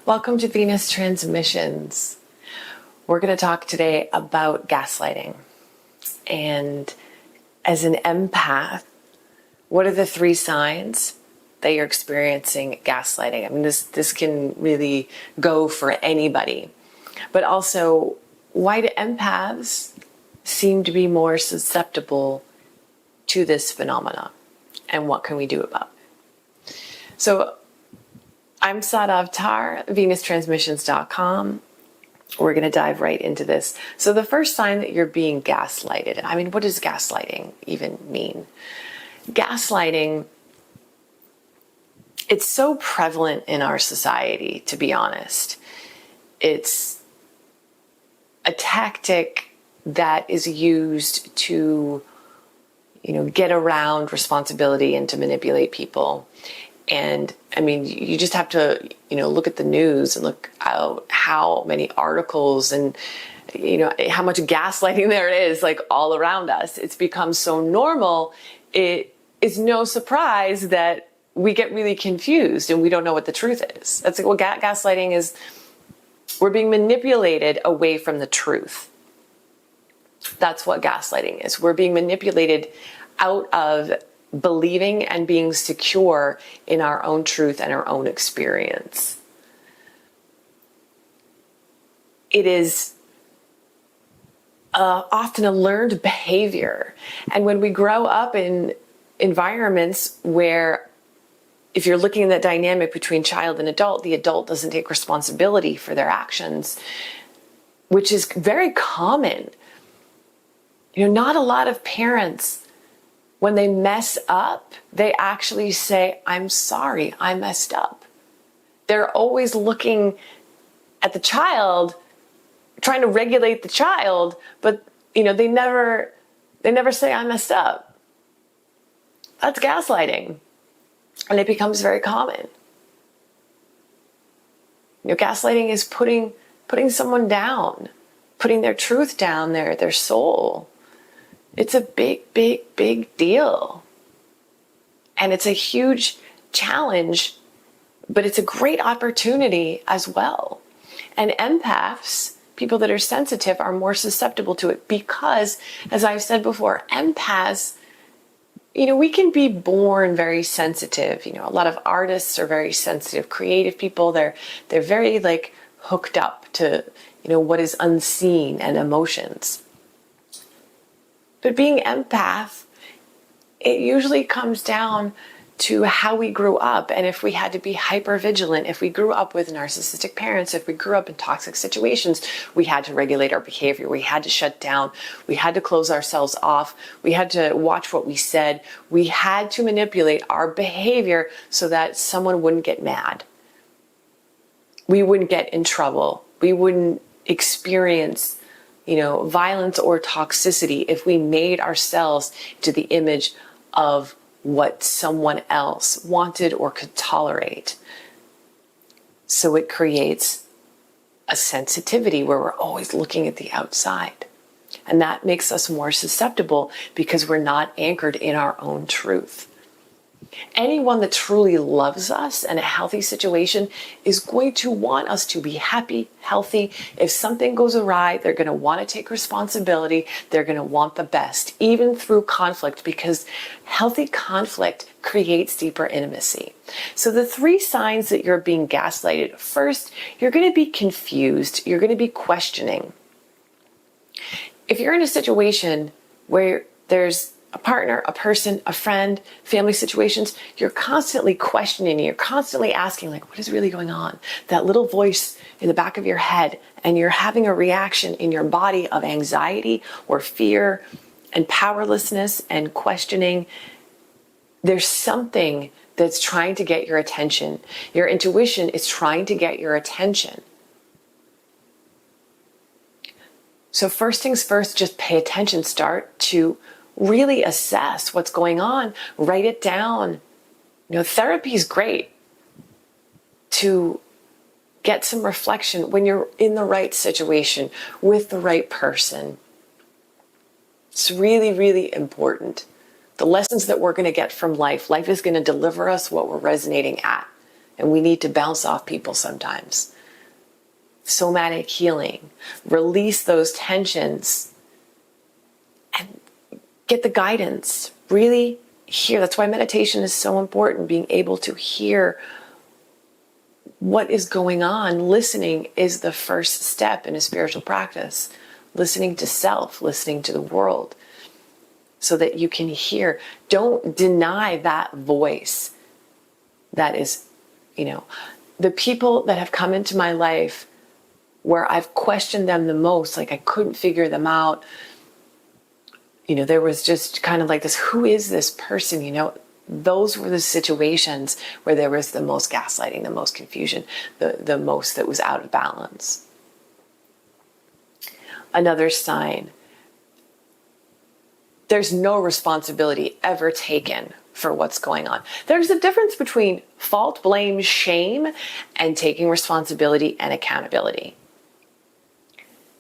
Welcome to Venus Transmissions. We're going to talk today about gaslighting. And as an empath, what are the 3 signs that you're experiencing gaslighting? I mean, this can really go for anybody. But also, why do empaths seem to be more susceptible to this phenomena? And what can we do about it? So, I'm Sadaf Tar, VenusTransmissions.com. We're going to dive right into this. So the first sign that you're being gaslighted. I mean, what does gaslighting even mean? Gaslighting, it's so prevalent in our society, to be honest. It's a tactic that is used to, get around responsibility and to manipulate people. And I mean, you just have to, look at the news and look out how many articles and, how much gaslighting there is like all around us. It's become so normal. It is no surprise that we get really confused and we don't know what the truth is. That's like what gaslighting is. We're being manipulated away from the truth. That's what gaslighting is. We're being manipulated out of believing and being secure in our own truth and our own experience. It is often a learned behavior. And when we grow up in environments where, if you're looking at that dynamic between child and adult, the adult doesn't take responsibility for their actions, which is very common. Not a lot of parents, when they mess up, they actually say, "I'm sorry, I messed up." They're always looking at the child, trying to regulate the child, but they never say, "I messed up." That's gaslighting. And it becomes very common. Gaslighting is putting someone down, putting their truth down, their soul. It's a big, big, big deal. And it's a huge challenge, but it's a great opportunity as well. And empaths, people that are sensitive, are more susceptible to it because, as I've said before, empaths, we can be born very sensitive. A lot of artists are very sensitive, creative people. They're very hooked up to, what is unseen and emotions. But being empath, it usually comes down to how we grew up. And if we had to be hyper vigilant, if we grew up with narcissistic parents, if we grew up in toxic situations, we had to regulate our behavior. We had to shut down. We had to close ourselves off. We had to watch what we said. We had to manipulate our behavior so that someone wouldn't get mad. We wouldn't get in trouble. We wouldn't experience violence or toxicity if we made ourselves to the image of what someone else wanted or could tolerate. So it creates a sensitivity where we're always looking at the outside. And that makes us more susceptible because we're not anchored in our own truth. Anyone that truly loves us in a healthy situation is going to want us to be happy, healthy. If something goes awry, they're going to want to take responsibility. They're going to want the best, even through conflict, because healthy conflict creates deeper intimacy. So the 3 signs that you're being gaslighted: first, you're going to be confused. You're going to be questioning. If you're in a situation where there's a partner, a person, a friend, family situations, you're constantly questioning, you're constantly asking, what is really going on? That little voice in the back of your head, and you're having a reaction in your body of anxiety or fear and powerlessness and questioning. There's something that's trying to get your attention. Your intuition is trying to get your attention. So first things first, just pay attention. Start to really assess what's going on. Write it down. Therapy is great to get some reflection when you're in the right situation with the right person. It's really, really important. The lessons that we're going to get from life is going to deliver us what we're resonating at. And we need to bounce off people sometimes. Somatic healing. Release those tensions and get the guidance. Really hear. That's why meditation is so important. Being able to hear what is going on. Listening is the first step in a spiritual practice. Listening to self, listening to the world, so that you can hear. Don't deny that voice. That is, the people that have come into my life where I've questioned them the most, like I couldn't figure them out. There was just kind of like this, who is this person? Those were the situations where there was the most gaslighting, the most confusion, the most that was out of balance. Another sign, there's no responsibility ever taken for what's going on. There's a difference between fault, blame, shame, and taking responsibility and accountability.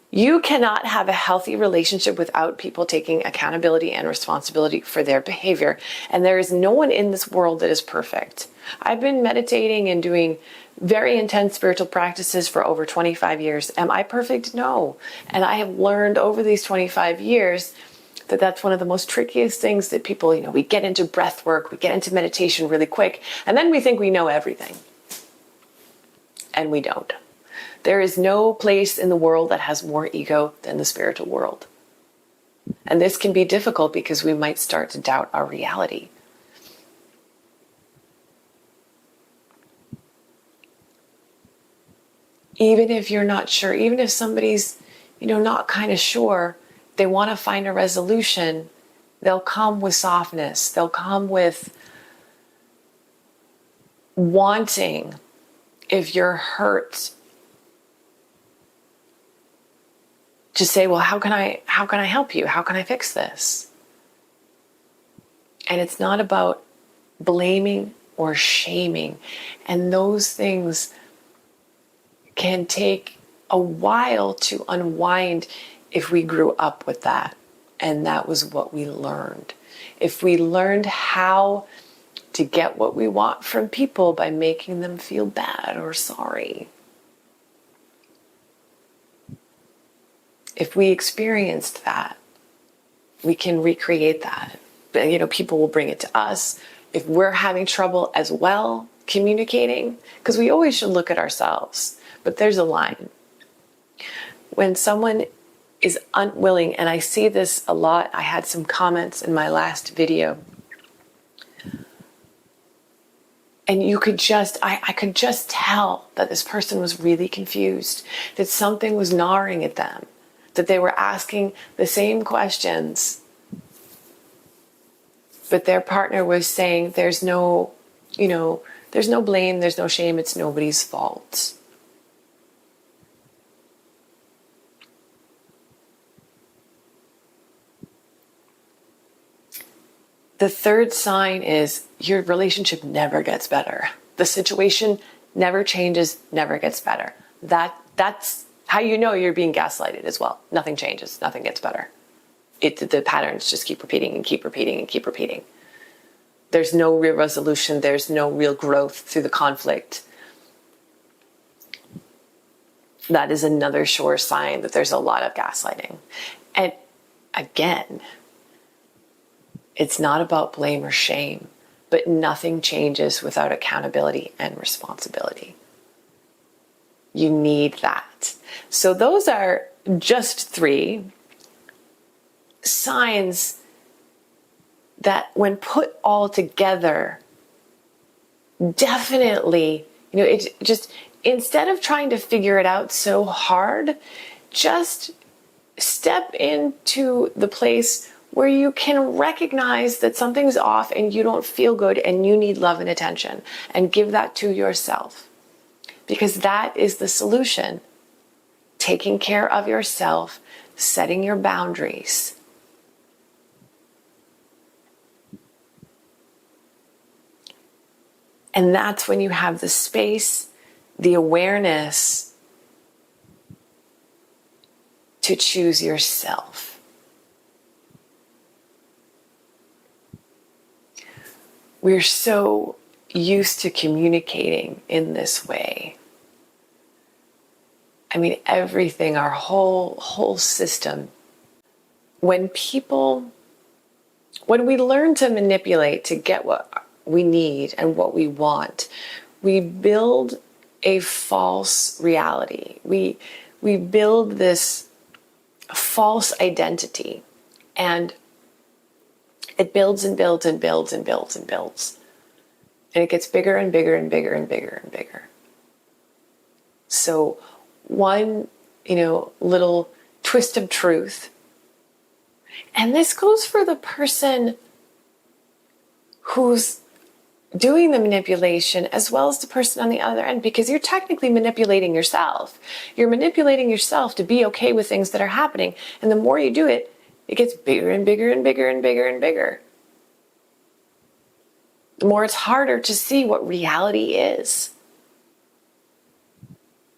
You cannot have a healthy relationship without people taking accountability and responsibility for their behavior. And there is no one in this world that is perfect. I've been meditating and doing very intense spiritual practices for over 25 years. Am I perfect? No. And I have learned over these 25 years that that's one of the most trickiest things that people, we get into breath work, we get into meditation really quick, and then we think we know everything. And we don't. There is no place in the world that has more ego than the spiritual world. And this can be difficult because we might start to doubt our reality. Even if you're not sure, even if somebody's, not kind of sure, they want to find a resolution, they'll come with softness. They'll come with wanting, if you're hurt, to say, well, how can I help you? How can I fix this? And it's not about blaming or shaming. And those things can take a while to unwind if we grew up with that. And that was what we learned. If we learned how to get what we want from people by making them feel bad or sorry. If we experienced that, we can recreate that. People will bring it to us. If we're having trouble as well communicating, because we always should look at ourselves, but there's a line. When someone is unwilling, and I see this a lot, I had some comments in my last video, and I could just tell that this person was really confused, that something was gnawing at them, that they were asking the same questions, but their partner was saying, there's no blame, there's no shame, it's nobody's fault. The third sign is your relationship never gets better. The situation never changes, never gets better. That's how you know you're being gaslighted as well. Nothing changes, nothing gets better. The patterns just keep repeating and keep repeating and keep repeating. There's no real resolution, there's no real growth through the conflict. That is another sure sign that there's a lot of gaslighting. And again, it's not about blame or shame, but nothing changes without accountability and responsibility. You need that. So those are just 3 signs that when put all together, definitely, it just, instead of trying to figure it out so hard, just step into the place where you can recognize that something's off and you don't feel good and you need love and attention, and give that to yourself. Because that is the solution. Taking care of yourself, setting your boundaries. And that's when you have the space, the awareness to choose yourself. We're so used to communicating in this way. I mean, everything, our whole system. When we learn to manipulate to get what we need and what we want, we build a false reality. We build this false identity, and it builds and builds and builds and builds and builds. And it gets bigger and bigger and bigger and bigger and bigger. So one, little twist of truth. And this goes for the person who's doing the manipulation as well as the person on the other end, because you're technically manipulating yourself. You're manipulating yourself to be okay with things that are happening. And the more you do it, it gets bigger and bigger and bigger and bigger and bigger. The more it's harder to see what reality is.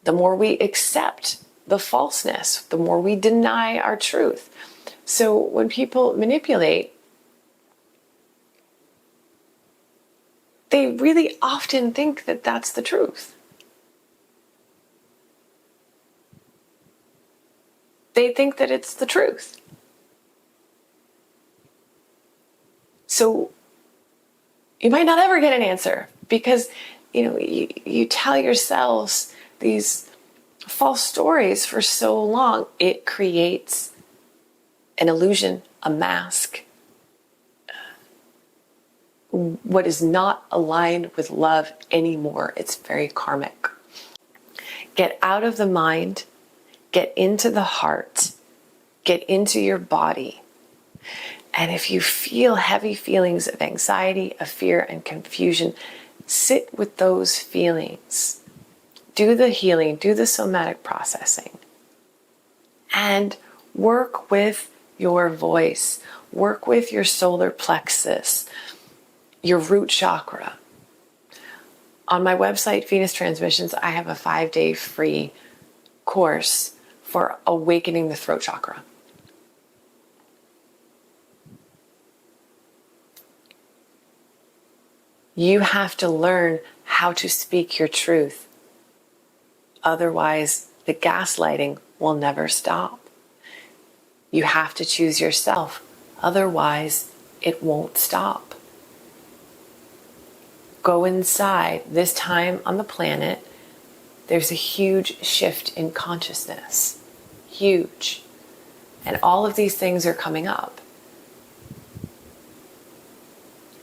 The more we accept the falseness, the more we deny our truth. So when people manipulate, they really often think that that's the truth. They think that it's the truth. So you might not ever get an answer because, you tell yourselves these false stories for so long. It creates an illusion, a mask, what is not aligned with love anymore. It's very karmic. Get out of the mind, get into the heart, get into your body. And if you feel heavy feelings of anxiety, of fear, and confusion, sit with those feelings. Do the healing, do the somatic processing. And work with your voice. Work with your solar plexus, your root chakra. On my website, Venus Transmissions, I have a 5-day free course for awakening the throat chakra. You have to learn how to speak your truth. Otherwise, the gaslighting will never stop. You have to choose yourself. Otherwise, it won't stop. Go inside. This time on the planet, there's a huge shift in consciousness. Huge. And all of these things are coming up.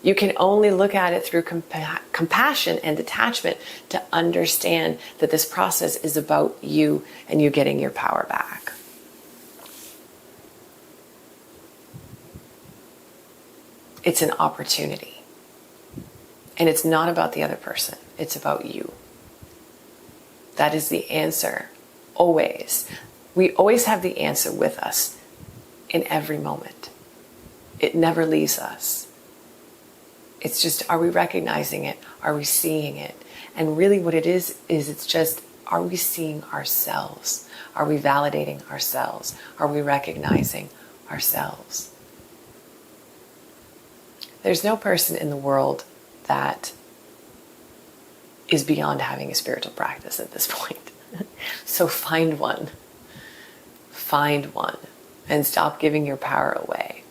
You can only look at it through compassion and detachment to understand that this process is about you and you getting your power back. It's an opportunity. And it's not about the other person. It's about you. That is the answer. Always. We always have the answer with us in every moment. It never leaves us. It's just, are we recognizing it? Are we seeing it? And really what it is it's just, are we seeing ourselves? Are we validating ourselves? Are we recognizing ourselves? There's no person in the world that is beyond having a spiritual practice at this point. So find one. Find one and stop giving your power away.